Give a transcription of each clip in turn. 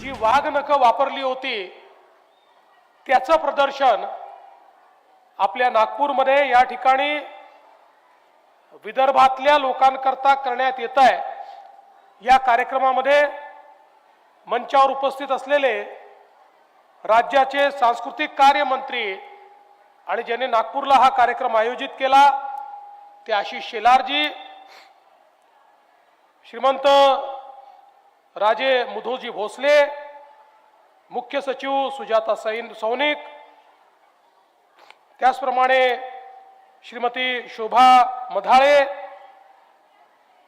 जी वाघनखं वापरली होती त्याचं प्रदर्शन आपल्या नागपूरमध्ये या ठिकाणी विदर्भातल्या लोकांकरता करण्यात येत आहे। या कार्यक्रमामध्ये मंचावर उपस्थित असलेले राज्याचे सांस्कृतिक कार्य मंत्री आणि ज्यांनी नागपूरला हा कार्यक्रम आयोजित केला ते आशिष शेलारजी, श्रीमंत राजे मुधोजी भोसले, मुख्य सचिव सुजाता सौनिक, त्याचप्रमाणे श्रीमती शोभा मधाळे,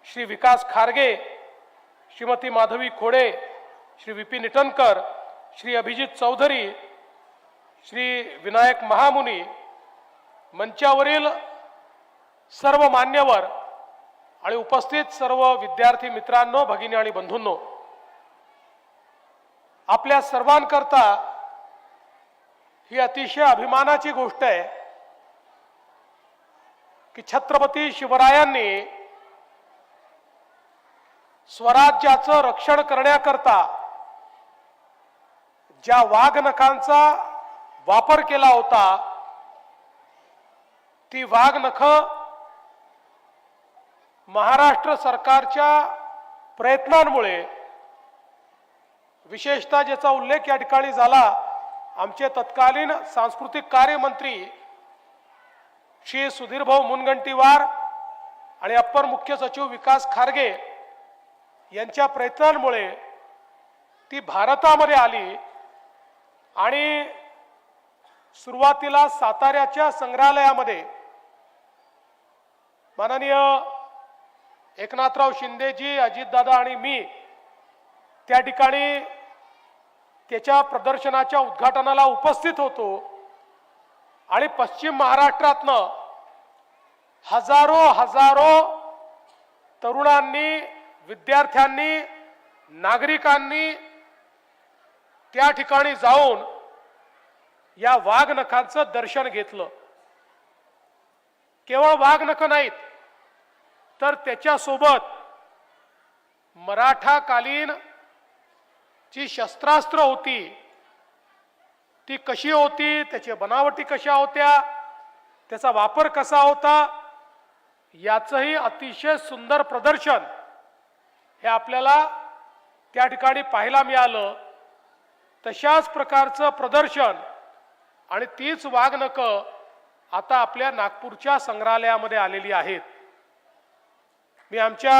श्री विकास खारगे, श्रीमती माधवी खोडे, श्री विपिन इटनकर, श्री अभिजित चौधरी, श्री विनायक महामुनी, मंचावरील सर्व मान्यवर आणि उपस्थित सर्व विद्यार्थी मित्रांनो, भगिनी आणि बंधूंनो, आपल्या सर्वांकरता ही अतिशय अभिमानाची गोष्ट आहे की छत्रपती शिवरायांनी स्वराज्याचं रक्षण करण्याकरता ज्या वाघनखांचा वापर केला होता ती वाघनख महाराष्ट्र सरकारच्या प्रयत्नांमुळे, विशेषतः ज्याचा उल्लेख या ठिकाणी झाला, आमचे तत्कालीन सांस्कृतिक कार्य मंत्री श्री सुधीरभाऊ मुनगंटीवार आणि अप्पर मुख्य सचिव विकास खारगे यांच्या प्रयत्नांमुळे ती भारतामध्ये आली आणि सुरुवातीला साताऱ्याच्या संग्रहालयामध्ये माननीय एकनाथराव शिंदेजी, अजितदादा आणि मी त्या ठिकाणी त्याच्या प्रदर्शनाच्या उद्घाटनाला उपस्थित होतो आणि पश्चिम महाराष्ट्रातनं हजारो तरुणांनी, विद्यार्थ्यांनी, नागरिकांनी त्या ठिकाणी जाऊन या वाघनखांचं दर्शन घेतलं। केवळ वाघनख नाहीत तर त्याच्यासोबत मराठाकालीन जी शस्त्रास्त्र होती ती कशी होती, त्याची बनावटी कशा होत्या, त्याचा वापर कसा होता, याचंही अतिशय सुंदर प्रदर्शन हे आपल्याला त्या ठिकाणी पाहायला मिळालं। तशाच प्रकारचं प्रदर्शन आणि तीच वाघनख आता आपल्या नागपूरच्या संग्रहालयामध्ये आलेली आहेत। मी आमच्या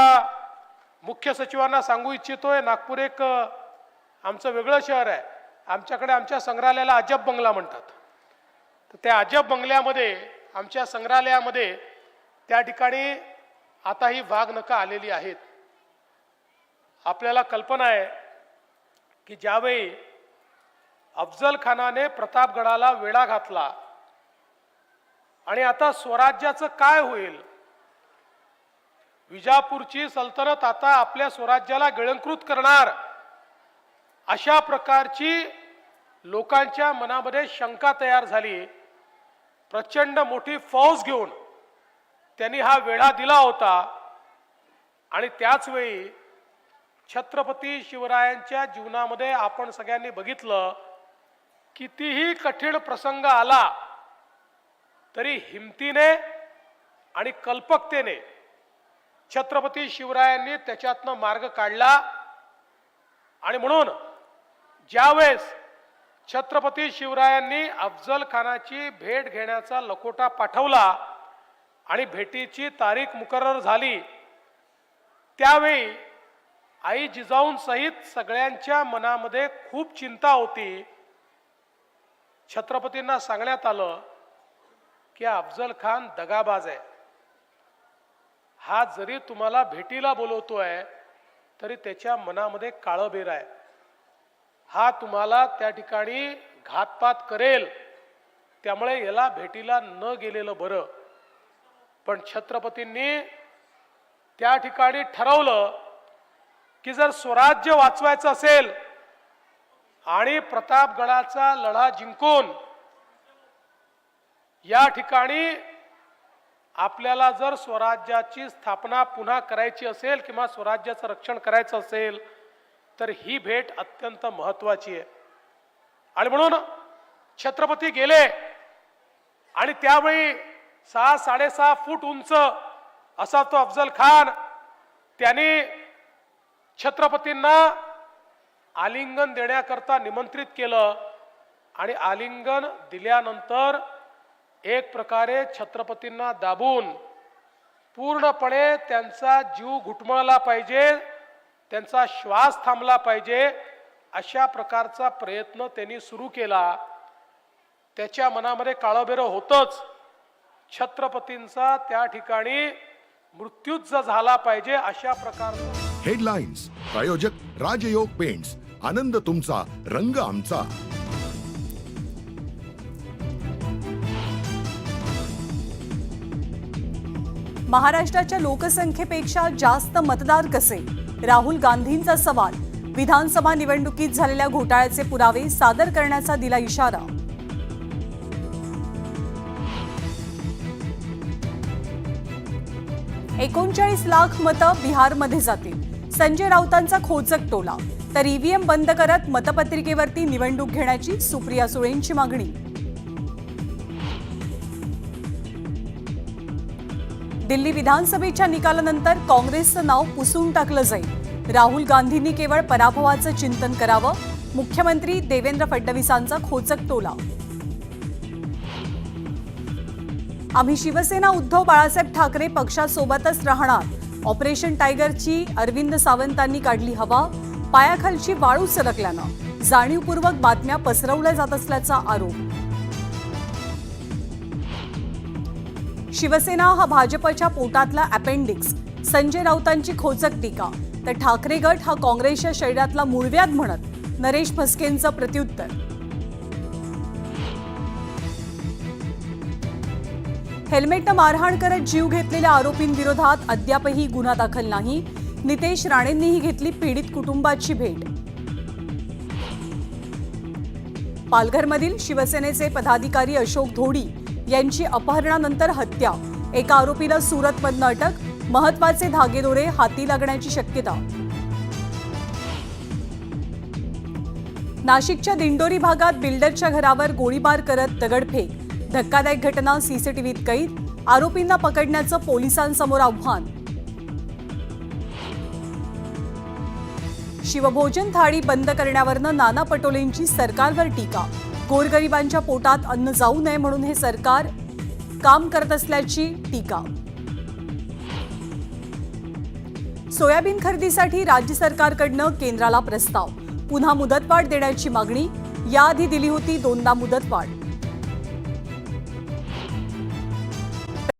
मुख्य सचिवांना सांगू इच्छितोय, नागपूर एक आमचं वेगळं शहर आहे, आमच्याकडे आमच्या संग्रहालयाला अजब बंगला म्हणतात। तर त्या अजब बंगल्यामध्ये, आमच्या संग्रहालयामध्ये त्या ठिकाणी आता ही वाघनखं आलेली आहेत। आपल्याला कल्पना आहे की ज्यावेळी अफजल खानाने प्रतापगडाला वेढा घातला आणि आता स्वराज्याचं काय होईल, विजापूरची सल्तनत आता आपल्या स्वराज्याला गिळंकृत करणार, अशा प्रकारची लोकांच्या मनामध्ये शंका तयार झाली। प्रचंड मोठी फौज घेऊन त्यांनी हा वेढा दिला होता आणि त्याच वेळी छत्रपती शिवरायांच्या जीवनामध्ये आपण सगळ्यांनी बघितलं, कितीही कठीण प्रसंग आला तरी हिमतीने आणि कल्पकतेने छत्रपती शिवरायांनी त्याच्यातनं मार्ग काढला। आणि म्हणून ज्यावेळेस छत्रपती शिवरायांनी अफजल खानाची भेट घेण्याचा लकोटा पाठवला आणि भेटीची तारीख मुकर्रर झाली, त्यावेळी आई जिजाऊंसहित सगळ्यांच्या मनामध्ये खूप चिंता होती। छत्रपतींना सांगण्यात आलं की अफजल खान दगाबाज आहे, हा जरी तुम्हाला भेटीला बोलवतोय तरी त्याच्या मनामध्ये काळबेर आहे, हा तुम्हाला त्या ठिकाणी घातपात करेल, त्यामुळे याला भेटीला न गेलेलं बरं। पण छत्रपतींनी त्या ठिकाणी ठरवलं की जर स्वराज्य वाचवायचं असेल आणि प्रतापगडाचा लढा जिंकून या ठिकाणी आपल्याला जर स्वराज्याची स्थापना पुन्हा करायची असेल किंवा स्वराज्याचं रक्षण करायचं असेल तर ही भेट अत्यंत महत्वाची आहे. आणि म्हणून छत्रपती गेले आणि त्यावेळी 6-6.5 फूट उंच असा तो अफजल खान, त्याने छत्रपतींना आलिंगन देण्याकरता निमंत्रित केलं आणि आलिंगन दिल्यानंतर एक प्रकारे छत्रपतींना दाबून पूर्णपणे त्यांचा जीव घुटमळला पाहिजे, त्यांचा श्वास थांबला पाहिजे, अशा प्रकारचा प्रयत्न त्यांनी सुरू केला. त्याच्या मनामध्ये काळबेरं होतच. छत्रपतींचा त्या ठिकाणी मृत्यूच झाला पाहिजे अशा प्रकारचा. हेडलाईन्स प्रायोजक राजयोग पेंट्स. आनंद तुमचा, रंग आमचा. महाराष्ट्राच्या लोकसंख्येपेक्षा जास्त मतदार कसे? राहुल गांधींचा सवाल. विधानसभा निवडणुकीत झालेल्या घोटाळ्याचे पुरावे सादर करण्याचा दिला इशारा. $39 लाख मतं बिहारमध्ये जातील. संजय राऊतांचा खोचक टोला. तर ईव्हीएम बंद करत मतपत्रिकेवरती निवडणूक घेण्याची सुप्रिया सुळेंची मागणी. दिल्ली विधानसभेच्या निकालानंतर काँग्रेसचं नाव पुसून टाकलं जाईल. राहुल गांधींनी केवळ पराभवाचं चिंतन करावं. मुख्यमंत्री देवेंद्र फडणवीसांचा खोचक टोला. आम्ही शिवसेना उद्धव बाळासाहेब ठाकरे पक्षासोबतच राहणार. ऑपरेशन टायगरची अरविंद सावंतांनी काढली हवा. पायाखालची वाळू सरकल्यानं जाणीवपूर्वक बातम्या पसरवल्या जात असल्याचा आरोप. शिवसेना हा भाजपच्या पोटातला अपेंडिक्स. संजय राऊतांची खोचक टीका. तर ठाकरे गट हा काँग्रेसच्या शरीरातला मूळव्याध म्हणत नरेश म्हस्केंचं प्रत्युत्तर. हेल्मेटनं मारहाण करत जीव घेतलेल्या आरोपींविरोधात अद्यापही गुन्हा दाखल नाही. नितेश राणेंनीही घेतली पीडित कुटुंबाची भेट. पालघरमधील शिवसेनेचे पदाधिकारी अशोक धोडी यांची अपहरणानंतर हत्या. एका आरोपीला सुरतमधनं अटक. महत्वाचे धागेदोरे हाती लागण्याची शक्यता. नाशिकच्या दिंडोरी भागात बिल्डरच्या घरावर गोळीबार करत दगडफेक. धक्कादायक घटना सीसीटीव्हीत कैद. आरोपींना पकडण्याचं पोलिसांसमोर आव्हान. शिवभोजन थाळी बंद करण्यावरनं नाना पटोलेंची सरकारवर टीका. गोरगरिबांच्या पोटात अन्न जाऊ नये म्हणून हे सरकार काम करत असल्याची टीका. सोयाबीन खरेदीसाठी राज्य सरकारकडनं केंद्राला प्रस्ताव. पुन्हा मुदतवाढ देण्याची मागणी. याआधी दिली होती 2दा मुदतवाढ.